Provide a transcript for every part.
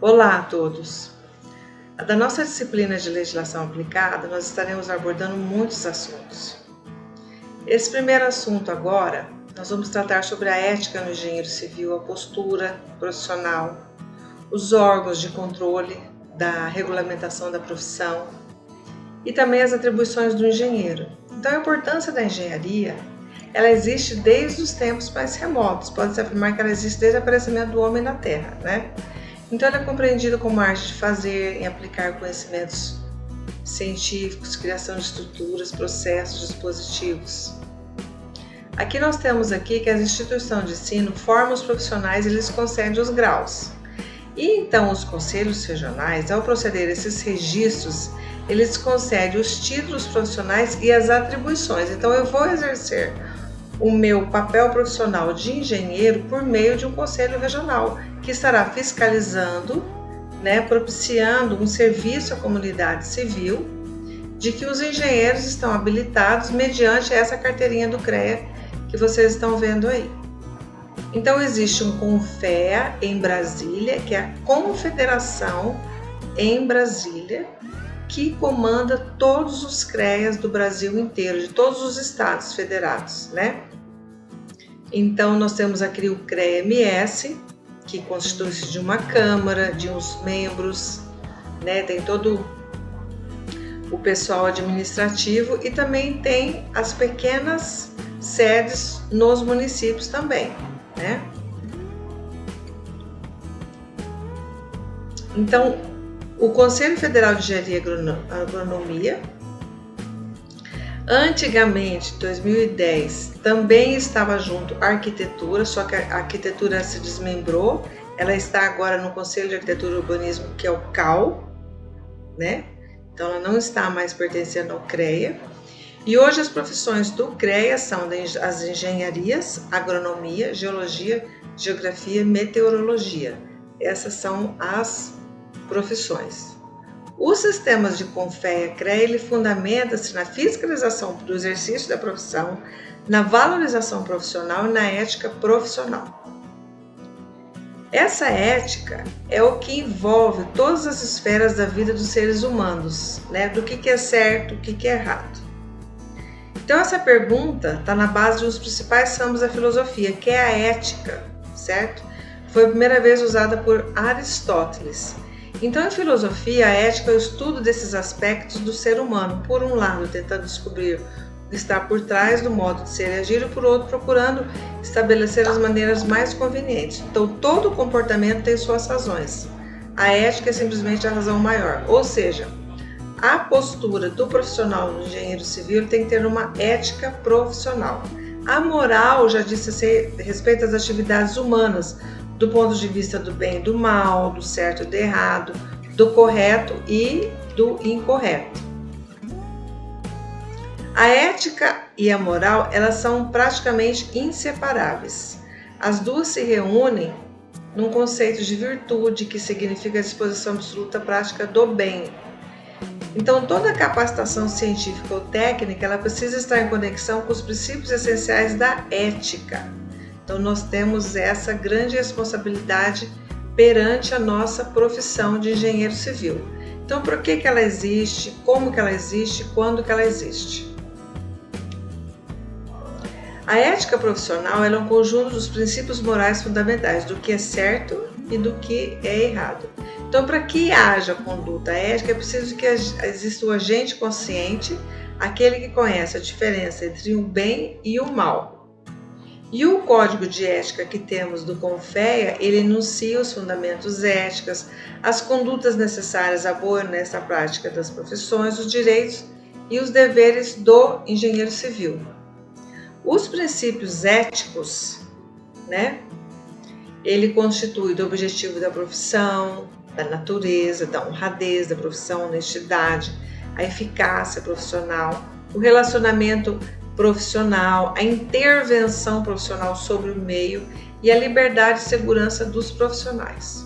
Olá a todos! Da nossa disciplina de legislação aplicada, nós estaremos abordando muitos assuntos. Esse primeiro assunto agora, nós vamos tratar sobre a ética no engenheiro civil, a postura profissional, os órgãos de controle da regulamentação da profissão e também as atribuições do engenheiro. Então, a importância da engenharia, ela existe desde os tempos mais remotos, pode-se afirmar que ela existe desde o aparecimento do homem na Terra, né? Então, ela é compreendida como a arte de fazer e aplicar conhecimentos científicos, criação de estruturas, processos, dispositivos. Aqui nós temos que as instituições de ensino formam os profissionais e lhes concedem os graus. E então os conselhos regionais, ao proceder a esses registros, eles concedem os títulos profissionais e as atribuições. Então eu vou exercer o meu papel profissional de engenheiro por meio de um conselho regional, que estará fiscalizando, propiciando um serviço à comunidade civil, de que os engenheiros estão habilitados mediante essa carteirinha do CREA que vocês estão vendo aí. Então existe um CONFEA em Brasília, que é a Confederação em Brasília, que comanda todos os CREAs do Brasil inteiro, de todos os estados federados, Então nós temos aqui o CREA-MS, que constitui-se de uma câmara, de uns membros, tem todo o pessoal administrativo e também tem as pequenas sedes nos municípios também, Então, o Conselho Federal de Engenharia e Agronomia, antigamente, em 2010, também estava junto à arquitetura, só que a arquitetura se desmembrou, ela está agora no Conselho de Arquitetura e Urbanismo, que é o CAU, Então ela não está mais pertencendo ao CREA. E hoje as profissões do CREA são as engenharias, agronomia, geologia, geografia e meteorologia. Essas são as profissões. Os sistemas de CONFEA-CREA, ele fundamenta-se na fiscalização do exercício da profissão, na valorização profissional e na ética profissional. Essa ética é o que envolve todas as esferas da vida dos seres humanos, do que é certo, o que é errado. Então essa pergunta está na base de um dos principais ramos da filosofia, que é a ética, certo? Foi a primeira vez usada por Aristóteles. Então, em filosofia, a ética é o estudo desses aspectos do ser humano, por um lado, tentando descobrir o que está por trás do modo de ser e agir, e por outro, procurando estabelecer as maneiras mais convenientes. Então, todo comportamento tem suas razões. A ética é simplesmente a razão maior, ou seja, a postura do profissional do engenheiro civil tem que ter uma ética profissional. A moral já disse respeito às atividades humanas, do ponto de vista do bem e do mal, do certo e do errado, do correto e do incorreto. A ética e a moral, elas são praticamente inseparáveis. As duas se reúnem num conceito de virtude, que significa a disposição absoluta prática do bem. Então, toda capacitação científica ou técnica, ela precisa estar em conexão com os princípios essenciais da ética. Então, nós temos essa grande responsabilidade perante a nossa profissão de engenheiro civil. Então, por que ela existe, como que ela existe, quando que ela existe? A ética profissional é um conjunto dos princípios morais fundamentais, do que é certo e do que é errado. Então, para que haja conduta ética, é preciso que exista o agente consciente, aquele que conhece a diferença entre o bem e o mal. E o código de ética que temos do CONFEA, ele enuncia os fundamentos éticos, as condutas necessárias à boa e honesta prática das profissões, os direitos e os deveres do engenheiro civil. Os princípios éticos, ele constitui do objetivo da profissão, da natureza, da honradez da profissão, a honestidade, a eficácia profissional, o relacionamento profissional, a intervenção profissional sobre o meio e a liberdade e segurança dos profissionais.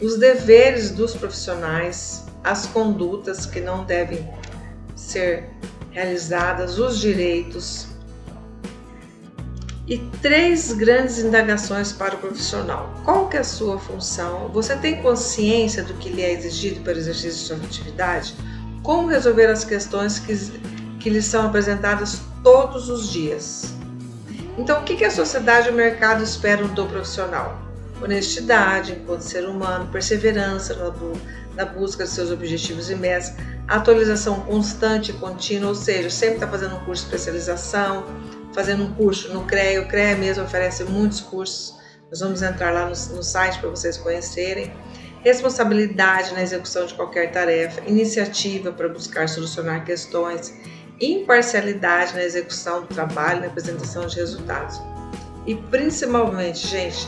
Os deveres dos profissionais, as condutas que não devem ser realizadas, os direitos. E 3 grandes indagações para o profissional. Qual que é a sua função? Você tem consciência do que lhe é exigido para o exercício de sua atividade? Como resolver as questões que lhe são apresentadas todos os dias? Então, o que a sociedade e o mercado esperam do profissional? Honestidade enquanto ser humano, perseverança na busca de seus objetivos e metas, atualização constante e contínua, ou seja, sempre está fazendo um curso de especialização, fazendo um curso no CREA. O CREA mesmo oferece muitos cursos, nós vamos entrar lá no site para vocês conhecerem. Responsabilidade na execução de qualquer tarefa, iniciativa para buscar solucionar questões, imparcialidade na execução do trabalho, na apresentação de resultados. E principalmente, gente,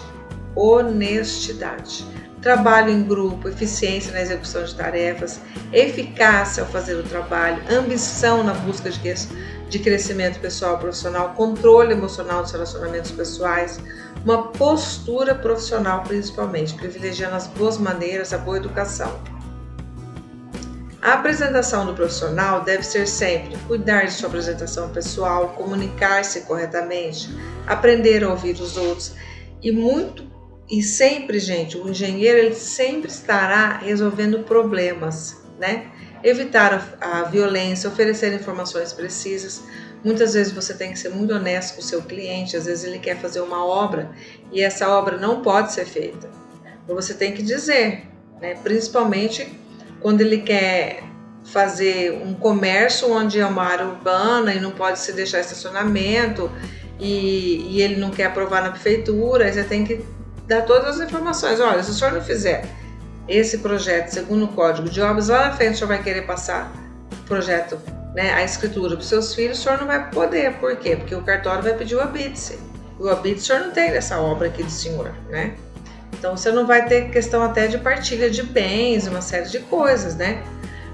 honestidade. Trabalho em grupo, eficiência na execução de tarefas, eficácia ao fazer o trabalho, ambição na busca de crescimento pessoal e profissional, controle emocional dos relacionamentos pessoais, uma postura profissional principalmente, privilegiando as boas maneiras, a boa educação. A apresentação do profissional deve ser sempre cuidar de sua apresentação pessoal, comunicar-se corretamente, aprender a ouvir os outros e sempre, gente, o engenheiro ele sempre estará resolvendo problemas, né? Evitar a violência, oferecer informações precisas. Muitas vezes você tem que ser muito honesto com o seu cliente, às vezes ele quer fazer uma obra e essa obra não pode ser feita. Então você tem que dizer, né? Principalmente quando ele quer fazer um comércio onde é uma área urbana e não pode se deixar estacionamento e ele não quer aprovar na prefeitura, aí você tem que dar todas as informações. Olha, se o senhor não fizer esse projeto segundo o Código de Obras, lá na frente o senhor vai querer passar o projeto, né, a escritura para os seus filhos, o senhor não vai poder. Por quê? Porque o cartório vai pedir o habite-se. O habite-se o senhor não tem dessa obra aqui do senhor, né? Então você não vai ter questão até de partilha de bens, uma série de coisas, né?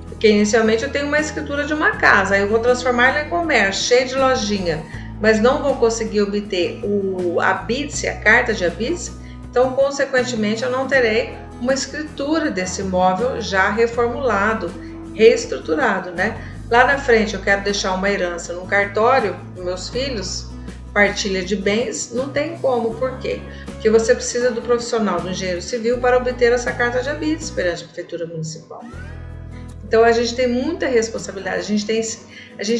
Porque inicialmente eu tenho uma escritura de uma casa, aí eu vou transformar ela em comércio, cheio de lojinha, mas não vou conseguir obter o habite-se, a carta de habite-se, então consequentemente eu não terei uma escritura desse imóvel já reformulado, reestruturado, né? Lá na frente eu quero deixar uma herança no cartório para meus filhos, partilha de bens, não tem como. Por quê? Porque você precisa do profissional, do engenheiro civil, para obter essa carta de habite perante a prefeitura municipal. Então a gente tem muita responsabilidade, a gente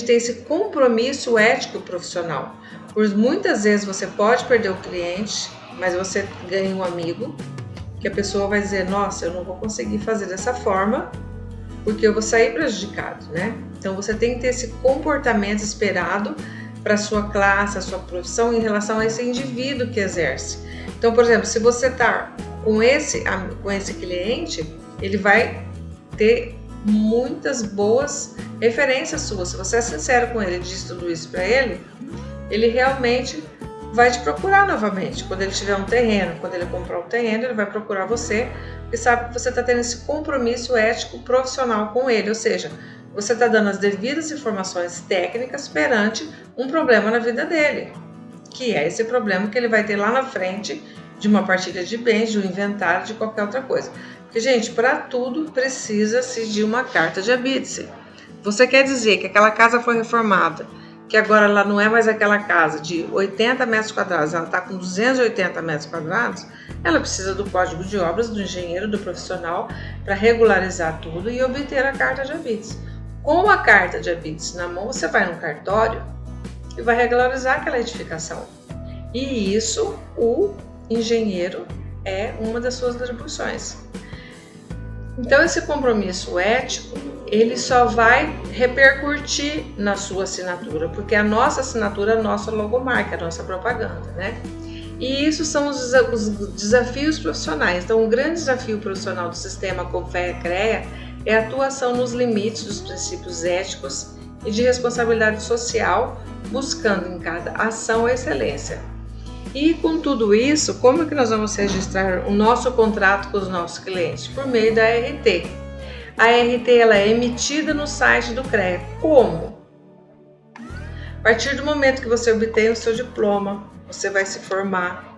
tem esse compromisso ético profissional. Por muitas vezes você pode perder o cliente, mas você ganha um amigo, que a pessoa vai dizer, nossa, eu não vou conseguir fazer dessa forma, porque eu vou sair prejudicado, né? Então você tem que ter esse comportamento esperado para a sua classe, a sua profissão em relação a esse indivíduo que exerce. Então, por exemplo, se você está com esse cliente, ele vai ter muitas boas referências suas. Se você é sincero com ele e diz tudo isso para ele, ele realmente vai te procurar novamente. Quando ele tiver um terreno, quando ele comprar um terreno, ele vai procurar você, porque sabe que você está tendo esse compromisso ético profissional com ele, ou seja, você está dando as devidas informações técnicas perante um problema na vida dele, que é esse problema que ele vai ter lá na frente de uma partilha de bens, de um inventário, de qualquer outra coisa. Porque, gente, para tudo precisa-se de uma carta de habite-se. Você quer dizer que aquela casa foi reformada, que agora ela não é mais aquela casa de 80 metros quadrados, ela está com 280 metros quadrados, ela precisa do Código de Obras, do engenheiro, do profissional, para regularizar tudo e obter a carta de habite-se. Com a carta de habite-se na mão, você vai no cartório e vai regularizar aquela edificação. E isso, o engenheiro é uma das suas atribuições. Então, esse compromisso ético, ele só vai repercutir na sua assinatura, porque a nossa assinatura é a nossa logomarca, a nossa propaganda, né? E isso são os desafios profissionais. Então, o grande desafio profissional do sistema CONFEA-CREA é a atuação nos limites dos princípios éticos e de responsabilidade social, buscando em cada ação a excelência. E com tudo isso, como é que nós vamos registrar o nosso contrato com os nossos clientes? Por meio da ART. A ART ela é emitida no site do CREA. Como? A partir do momento que você obtém o seu diploma, você vai se formar,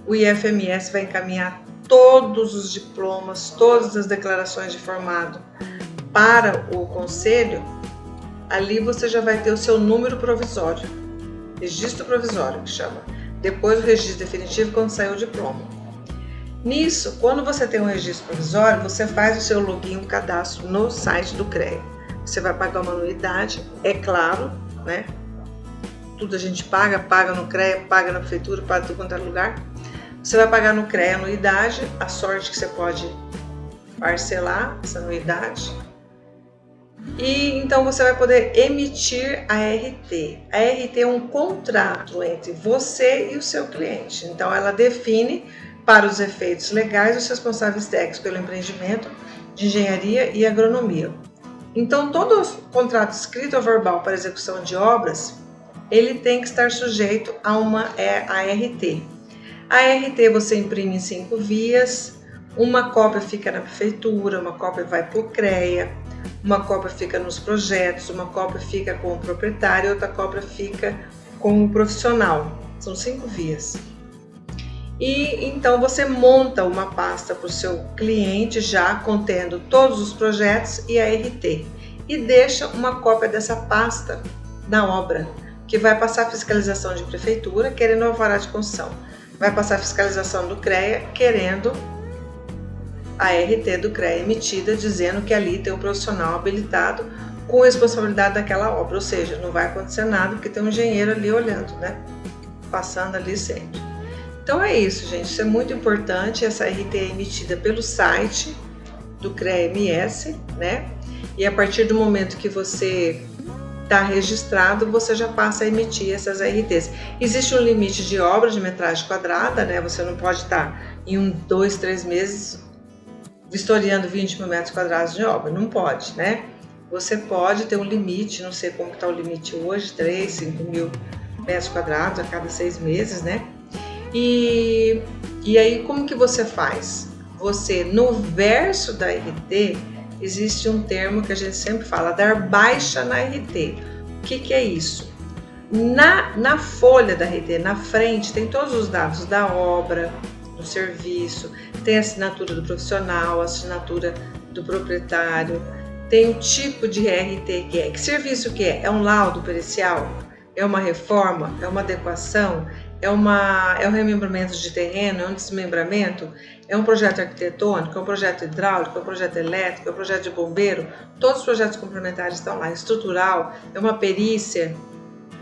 o IFMS vai encaminhar todos os diplomas, todas as declarações de formado para o conselho. Ali você já vai ter o seu número provisório, registro provisório que chama. depois do registro definitivo, quando sair o diploma. Nisso, quando você tem um registro provisório, você faz o seu login, o cadastro no site do CREA. Você vai pagar uma anuidade, é claro, né? Tudo a gente paga no CREA, paga na prefeitura, paga em tudo quanto é lugar. Você vai pagar no CREA a anuidade, a sorte que você pode parcelar essa anuidade. E então você vai poder emitir a RT. A RT é um contrato entre você e o seu cliente. Então ela define, para os efeitos legais, os responsáveis técnicos pelo empreendimento de engenharia e agronomia. Então todo contrato escrito ou verbal para execução de obras, ele tem que estar sujeito a uma ART. A ART você imprime em 5 vias, uma cópia fica na prefeitura, uma cópia vai para o CREA, uma cópia fica nos projetos, uma cópia fica com o proprietário e outra cópia fica com o profissional. São 5 vias. E então você monta uma pasta para o seu cliente já contendo todos os projetos e a RT e deixa uma cópia dessa pasta na obra, que vai passar a fiscalização de prefeitura querendo alvará de construção, vai passar a fiscalização do CREA querendo a RT do CREA emitida, dizendo que ali tem um profissional habilitado com responsabilidade daquela obra, ou seja, não vai acontecer nada porque tem um engenheiro ali olhando, né? Passando ali sempre. Então é isso, gente, isso é muito importante. Essa RT é emitida pelo site do CREA-MS, né? E a partir do momento que você está registrado, você já passa a emitir essas RTs. Existe um limite de obra de metragem quadrada, né? Você não pode estar em 2, 3 meses vistoriando 20 mil metros quadrados de obra, não pode, né? Você pode ter um limite, não sei como está o limite hoje, 3, 5 mil metros quadrados a cada 6 meses, né? E aí como que você faz? Você, no verso da RT, existe um termo que a gente sempre fala, dar baixa na RT. O que é isso? Na folha da RT, na frente, tem todos os dados da obra, do serviço, tem a assinatura do profissional, a assinatura do proprietário, tem o tipo de RT que é. Que serviço que é? É um laudo pericial? É uma reforma? É uma adequação? É um remembramento de terreno? É um desmembramento? É um projeto arquitetônico? É um projeto hidráulico? É um projeto elétrico? É um projeto de bombeiro? Todos os projetos complementares estão lá. Estrutural? É uma perícia?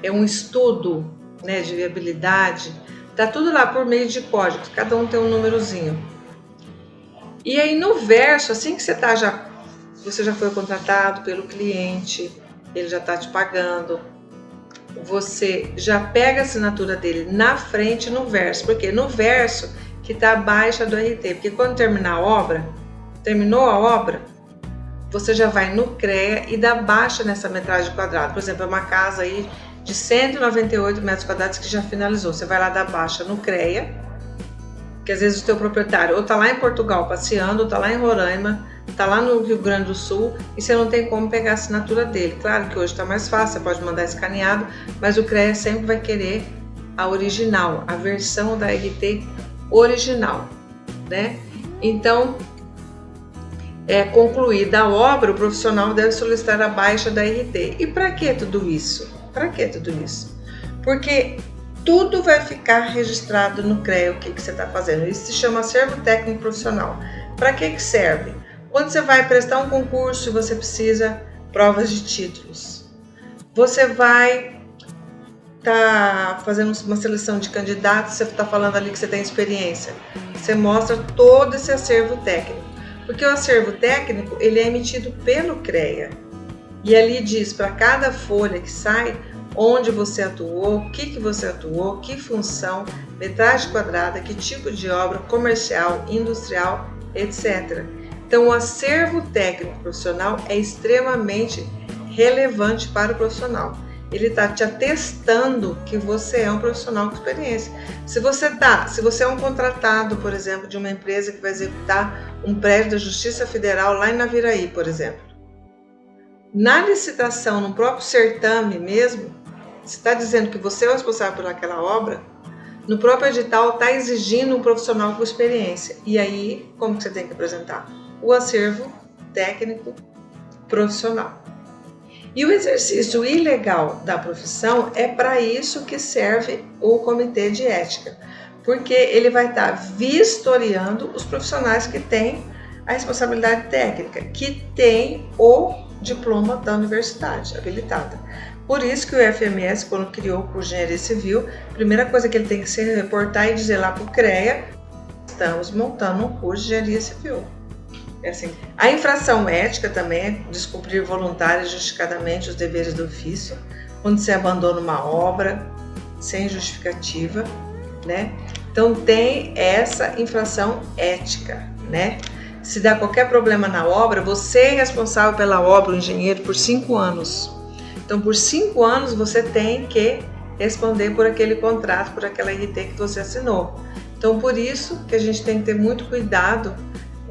É um estudo, né, de viabilidade? Tá tudo lá por meio de códigos, cada um tem um númerozinho. E aí no verso, assim que você já foi contratado pelo cliente, ele já está te pagando, você já pega a assinatura dele na frente no verso, porque no verso que está abaixo do RT, porque quando terminar a obra, terminou a obra, você já vai no CREA e dá baixa nessa metragem quadrada. Por exemplo, é uma casa aí de 198 metros quadrados que já finalizou. Você vai lá dar baixa no CREA, que às vezes o teu proprietário ou está lá em Portugal passeando, ou está lá em Roraima, está lá no Rio Grande do Sul e você não tem como pegar a assinatura dele. Claro que hoje está mais fácil, você pode mandar escaneado, mas o CREA sempre vai querer a original, a versão da RT original, né? Então, concluída a obra, o profissional deve solicitar a baixa da RT. E para que tudo isso? Para que tudo isso? Porque tudo vai ficar registrado no CREA, o que você está fazendo. Isso se chama acervo técnico profissional. Para que serve? Quando você vai prestar um concurso e você precisa provas de títulos, você vai estar fazendo uma seleção de candidatos, você está falando ali que você tem experiência, você mostra todo esse acervo técnico, porque o acervo técnico ele é emitido pelo CREA e ali diz para cada folha que sai onde você atuou, o que você atuou, que função, metragem quadrada, que tipo de obra, comercial, industrial, etc. Então, o acervo técnico profissional é extremamente relevante para o profissional. Ele está te atestando que você é um profissional com experiência. Se você é um contratado, por exemplo, de uma empresa que vai executar um prédio da Justiça Federal lá em Naviraí, por exemplo, na licitação, no próprio certame mesmo, você está dizendo que você é o responsável por aquela obra, no próprio edital está exigindo um profissional com experiência. E aí, como que você tem que apresentar? O acervo técnico profissional. E o exercício ilegal da profissão é para isso que serve o comitê de ética, porque ele vai estar vistoriando os profissionais que têm a responsabilidade técnica, que tem o diploma da universidade habilitada. Por isso que o FMS, quando criou o curso de Engenharia Civil, a primeira coisa que ele tem que se reportar e dizer lá para o CREA: estamos montando um curso de Engenharia Civil. É assim. A infração ética também é descumprir voluntária e justificadamente os deveres do ofício, quando se abandona uma obra sem justificativa, né? Então tem essa infração ética, né? Se dá qualquer problema na obra, você é responsável pela obra, o engenheiro, por 5 anos. Então, por 5 anos, você tem que responder por aquele contrato, por aquela RT que você assinou. Então, por isso que a gente tem que ter muito cuidado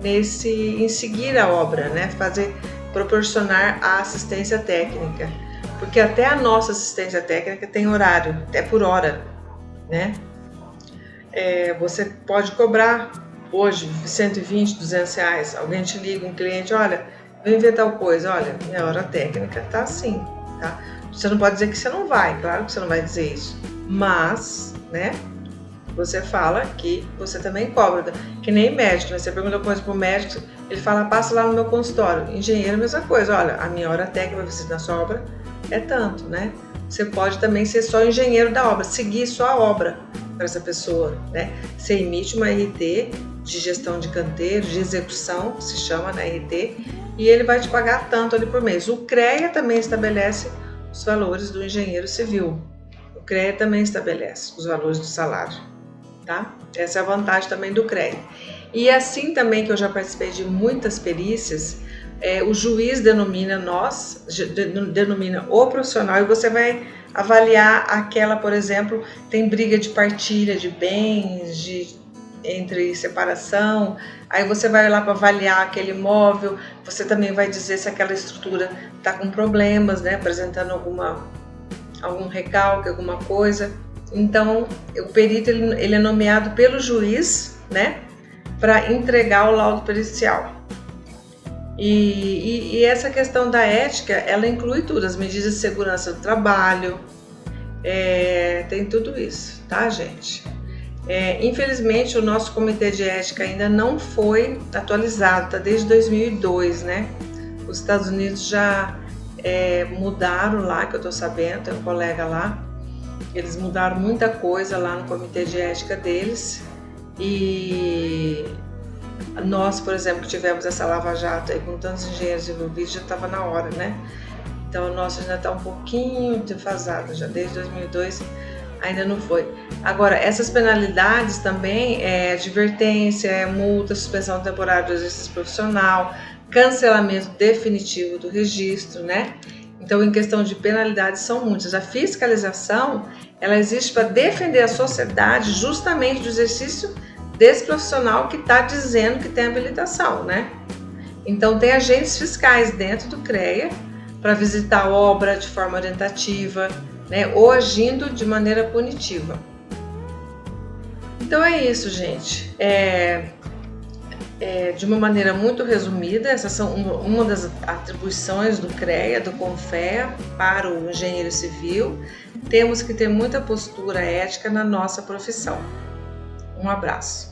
em seguir a obra, né? Proporcionar a assistência técnica. Porque até a nossa assistência técnica tem horário, até por hora, né? Você pode cobrar hoje 120, 200 reais. Alguém te liga, um cliente: olha, vem ver tal coisa, olha, minha hora técnica tá assim, tá? Você não pode dizer que você não vai, claro que você não vai dizer isso, mas, né, você fala que você também cobra, que nem médico, né? Você pergunta uma coisa pro médico, ele fala: passa lá no meu consultório. Engenheiro, mesma coisa, olha, a minha hora técnica vai ser na sua obra é tanto, né? Você pode também ser só engenheiro da obra, seguir só a obra para essa pessoa, né? Você emite uma RT de gestão de canteiro, de execução, se chama, né, RT, e ele vai te pagar tanto ali por mês. O CREA também estabelece os valores do engenheiro civil. O CREA também estabelece os valores do salário, tá? Essa é a vantagem também do CREA. E assim também, que eu já participei de muitas perícias, o juiz denomina o profissional, e você vai avaliar aquela, por exemplo, tem briga de partilha de bens, entre separação, aí você vai lá para avaliar aquele imóvel, você também vai dizer se aquela estrutura está com problemas, né, apresentando algum recalque, alguma coisa. Então, o perito ele é nomeado pelo juiz, né, para entregar o laudo pericial. E essa questão da ética, ela inclui tudo, as medidas de segurança do trabalho, tem tudo isso, tá, gente? Infelizmente, o nosso comitê de ética ainda não foi atualizado, tá desde 2002, né? Os Estados Unidos já mudaram lá, que eu tô sabendo, tem um colega lá, eles mudaram muita coisa lá no comitê de ética deles, e nós, por exemplo, que tivemos essa lava-jato aí com tantos engenheiros envolvidos, já estava na hora, né? Então, o nosso ainda está um pouquinho defasado, já desde 2002 ainda não foi. Agora, essas penalidades também, advertência, multa, suspensão temporária do exercício profissional, cancelamento definitivo do registro, né? Então, em questão de penalidades, são muitas. A fiscalização, ela existe para defender a sociedade justamente do exercício desse profissional que está dizendo que tem habilitação, né? Então, tem agentes fiscais dentro do CREA para visitar a obra de forma orientativa, né, ou agindo de maneira punitiva. Então é isso, gente. De uma maneira muito resumida, essas são uma das atribuições do CREA, do CONFEA, para o engenheiro civil. Temos que ter muita postura ética na nossa profissão. Um abraço.